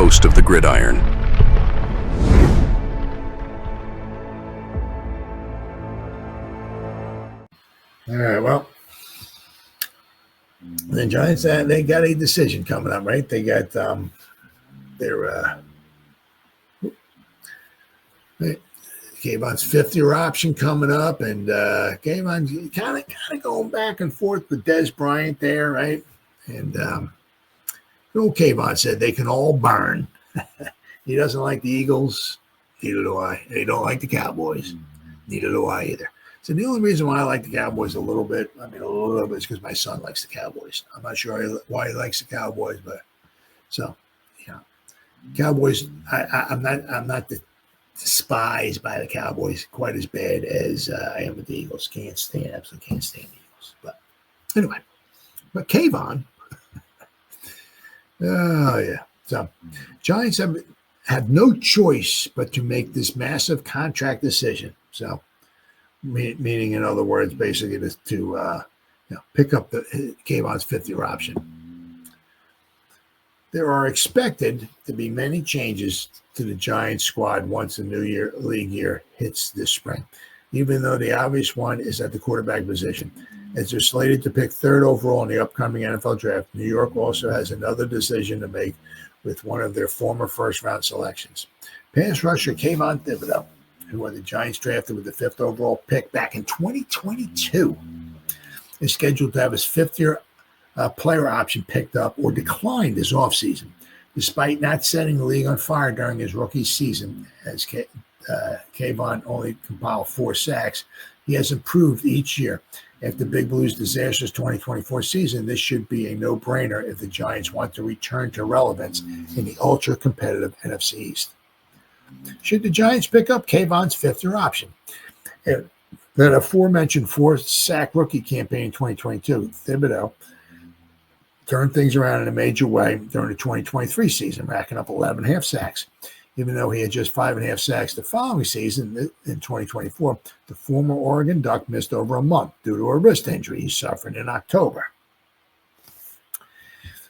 host of the Gridiron. All right, well, the Giants, they got a decision coming up, right? They got their Kayvon's fifth-year option coming up, and Kayvon's kind of going back and forth with Des Bryant there, right? And old Kayvon said they can all burn. He doesn't like the Eagles, neither do I. They don't like the Cowboys, neither do I either. So the only reason why I like the Cowboys a little bit is because my son likes the Cowboys. I'm not sure why he likes the Cowboys, but so yeah, Cowboys. I'm not despised by the Cowboys quite as bad as I am with the Eagles. Absolutely can't stand the Eagles. But anyway, but Kayvon. Oh yeah. So Giants have no choice but to make this massive contract decision. So. Meaning, in other words, basically to pick up the Kayvon's fifth-year option. There are expected to be many changes to the Giants squad once the new league year hits this spring, even though the obvious one is at the quarterback position. As they're slated to pick third overall in the upcoming NFL draft, New York also has another decision to make with one of their former first-round selections. Pass rusher Kayvon Thibodeaux, who the Giants drafted with the fifth overall pick back in 2022, is scheduled to have his fifth-year player option picked up or declined this offseason. Despite not setting the league on fire during his rookie season, as Kayvon only compiled 4 sacks, he has improved each year. After Big Blue's disastrous 2024 season, this should be a no-brainer if the Giants want to return to relevance in the ultra-competitive NFC East. Should the Giants pick up Kayvon's fifth-year option? That aforementioned 4-sack rookie campaign in 2022, Thibodeaux turned things around in a major way during the 2023 season, racking up 11.5 sacks. Even though he had just 5.5 sacks the following season, in 2024, the former Oregon Duck missed over a month due to a wrist injury he suffered in October.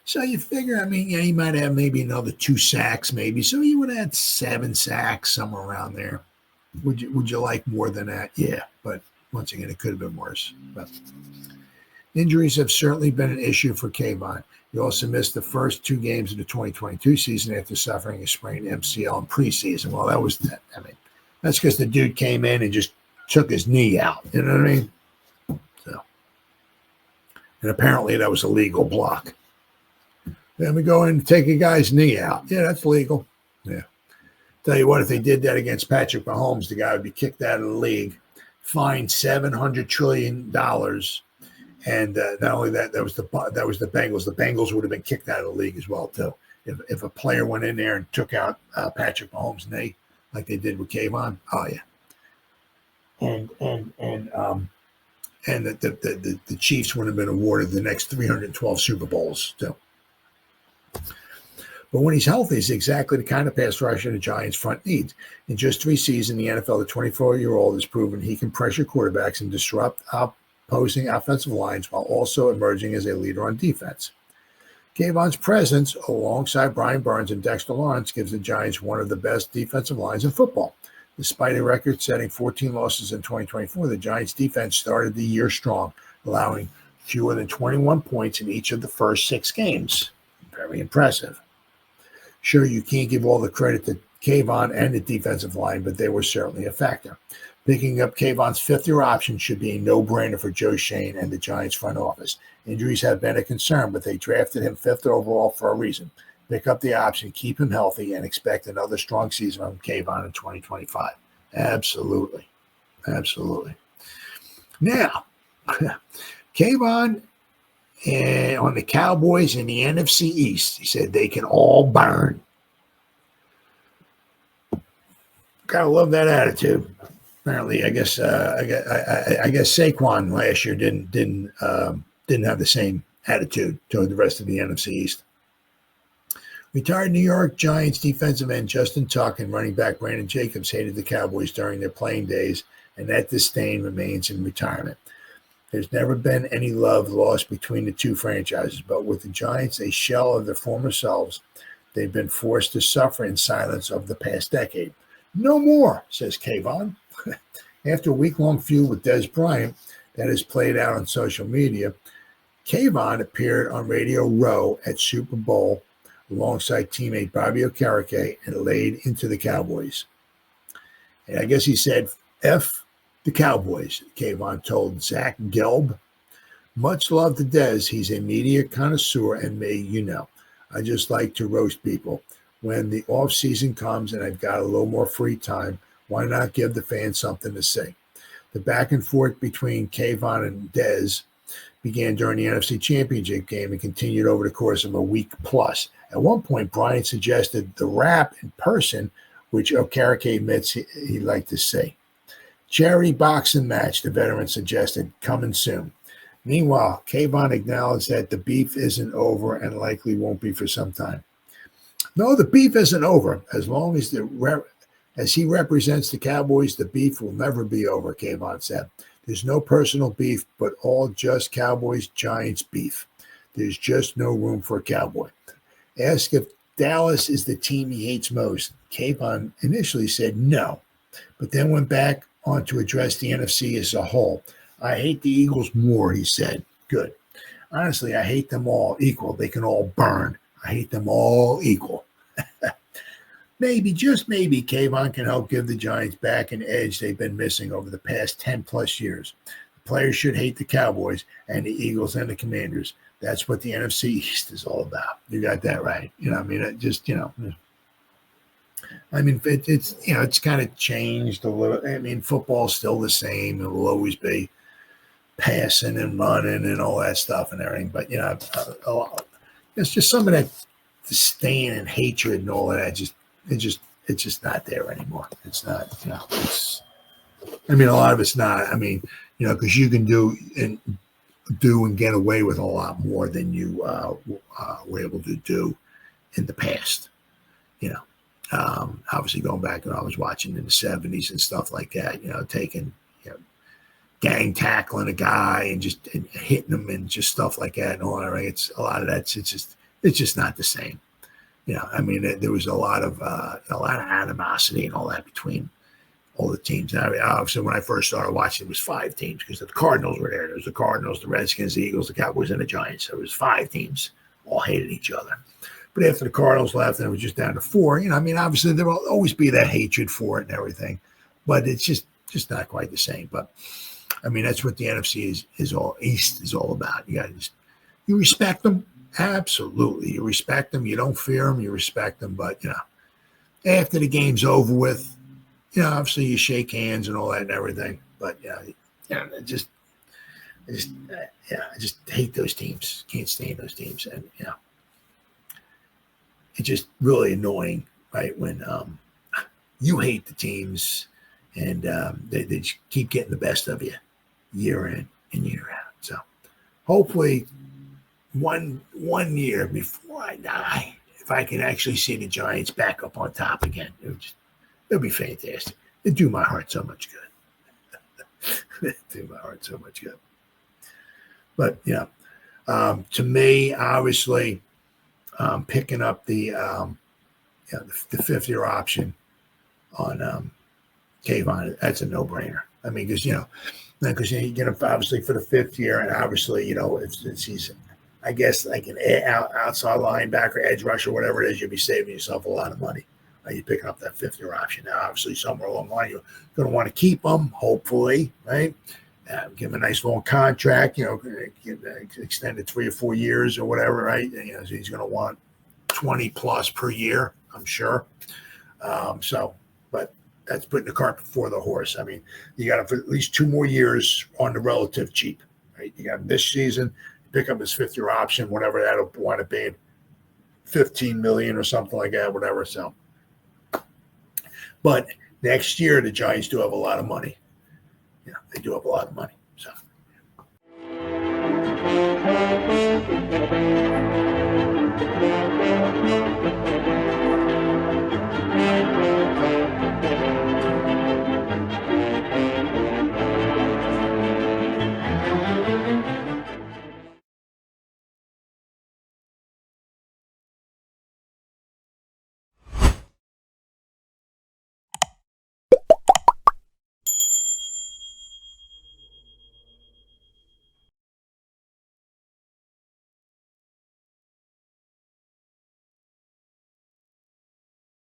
So you figure, he might have maybe another 2 sacks, maybe. So he would have had 7 sacks, somewhere around there. Would you like more than that? Yeah, but once again, it could have been worse. But injuries have certainly been an issue for Kayvon. He also missed the first 2 games of the 2022 season after suffering a sprained MCL in preseason. Well, that's because the dude came in and just took his knee out. You know what I mean? So, and apparently that was a legal block. Then we go in and take a guy's knee out. Yeah, that's legal. Yeah. Tell you what, if they did that against Patrick Mahomes, the guy would be kicked out of the league, fined $700 trillion. And not only that, that was the Bengals. The Bengals would have been kicked out of the league as well, too. If a player went in there and took out Patrick Mahomes' knee, like they did with Kayvon, oh yeah. And the Chiefs would have been awarded the next 312 Super Bowls, too. But when he's healthy, he's exactly the kind of pass rusher the Giants front needs. In just 3 seasons in the NFL, the 24-year-old has proven he can pressure quarterbacks and disrupt opposing offensive lines while also emerging as a leader on defense. Kayvon's presence alongside Brian Burns and Dexter Lawrence gives the Giants one of the best defensive lines in football. Despite a record-setting 14 losses in 2024, the Giants' defense started the year strong, allowing fewer than 21 points in each of the first 6 games. Very impressive. Sure, you can't give all the credit to Kayvon and the defensive line, but they were certainly a factor. Picking up Kayvon's fifth-year option should be a no-brainer for Joe Schoen and the Giants front office. Injuries have been a concern, but they drafted him 5th overall for a reason. Pick up the option, keep him healthy, and expect another strong season from Kayvon in 2025. Absolutely. Absolutely. Now, Kayvon on the Cowboys in the NFC East, he said they can all burn. Gotta love that attitude. Apparently, I guess Saquon last year didn't have the same attitude toward the rest of the NFC East. Retired New York Giants defensive end Justin Tuck and running back Brandon Jacobs hated the Cowboys during their playing days, and that disdain remains in retirement. There's never been any love lost between the two franchises, but with the Giants a shell of their former selves, they've been forced to suffer in silence over the past decade. No more, says Kayvon. After a week-long feud with Des Bryant that has played out on social media, Kayvon appeared on Radio Row at Super Bowl alongside teammate Bobby Okereke and laid into the Cowboys. And I guess he said, F the Cowboys, Kayvon told Zach Gelb. Much love to Des. He's a media connoisseur and me, you know. I just like to roast people. When the offseason comes and I've got a little more free time, why not give the fans something to say? The back and forth between Kayvon and Des began during the NFC Championship game and continued over the course of a week plus. At one point, Bryant suggested the rap in person, which Okereke admits he'd like to see. Charity boxing match, the veteran suggested, coming soon. Meanwhile, Kayvon acknowledged that the beef isn't over and likely won't be for some time. No, the beef isn't over. As long as as he represents the Cowboys, the beef will never be over, Kayvon said. There's no personal beef, but all just Cowboys-Giants beef. There's just no room for a Cowboy. Asked if Dallas is the team he hates most, Kayvon initially said no, but then went back on to address the NFC as a whole. I hate the Eagles more, he said. Good. Honestly, I hate them all equal. They can all burn. I hate them all equal. Maybe, just maybe, Kayvon can help give the Giants back an edge they've been missing over the past 10-plus years. The players should hate the Cowboys and the Eagles and the Commanders. That's what the NFC East is all about. You got that right. You know, I mean, it just, you know. I mean, it's you know, it's kind of changed a little. I mean, football's still the same. It will always be passing and running and all that stuff and everything. But, you know, it's just some of that disdain and hatred and all of that. It's just not there anymore. It's not, you know, I mean, a lot of it's not. I mean, you know, because you can do and get away with a lot more than you were able to do in the past. You know, obviously going back when I was watching in the 70s and stuff like that, you know, taking, you know, gang tackling a guy and just hitting him and just stuff like that and all that. Right? It's a lot of that. It's just not the same. You know, I mean, there was a lot of animosity and all that between all the teams. I mean, obviously, when I first started watching, it was 5 teams because the Cardinals were there. There was the Cardinals, the Redskins, the Eagles, the Cowboys, and the Giants. So it was 5 teams, all hated each other. But after the Cardinals left, and it was just down to 4. You know, I mean, obviously, there will always be that hatred for it and everything, but it's just not quite the same. But I mean, that's what the NFC is all East is all about. You got to you respect them. Absolutely. You respect them. You don't fear them. You respect them. But, you know, after the game's over with, you know, obviously you shake hands and all that and everything. But, yeah, I just hate those teams. Can't stand those teams. And, you know, it's just really annoying, right, when you hate the teams and they just keep getting the best of you year in and year out. So hopefully one year before I die, if I can actually see the Giants back up on top again, it'll be fantastic. It'd do my heart so much good. Do my heart so much good. But, you know, to me, obviously, picking up the 5th-year option on Kayvon, that's a no-brainer. I mean, because, you get him obviously for the 5th year, and obviously, you know, if he's, I guess, like an outside linebacker, edge rusher, whatever it is, you'll be saving yourself a lot of money. You're picking up that 5th-year option. Now, obviously, somewhere along the line, you're going to want to keep him, hopefully, right? Give him a nice long contract, you know, extended 3 or 4 years or whatever, right? You know, so he's going to want 20 plus per year, I'm sure. But that's putting the cart before the horse. I mean, you got him for at least 2 more years on the relative cheap, right? You got him this season, pick up his 5th-year option, whatever that'll wind up being, $15 million or something like that, whatever. So, but next year the Giants do have a lot of money. Yeah, they do have a lot of money. So.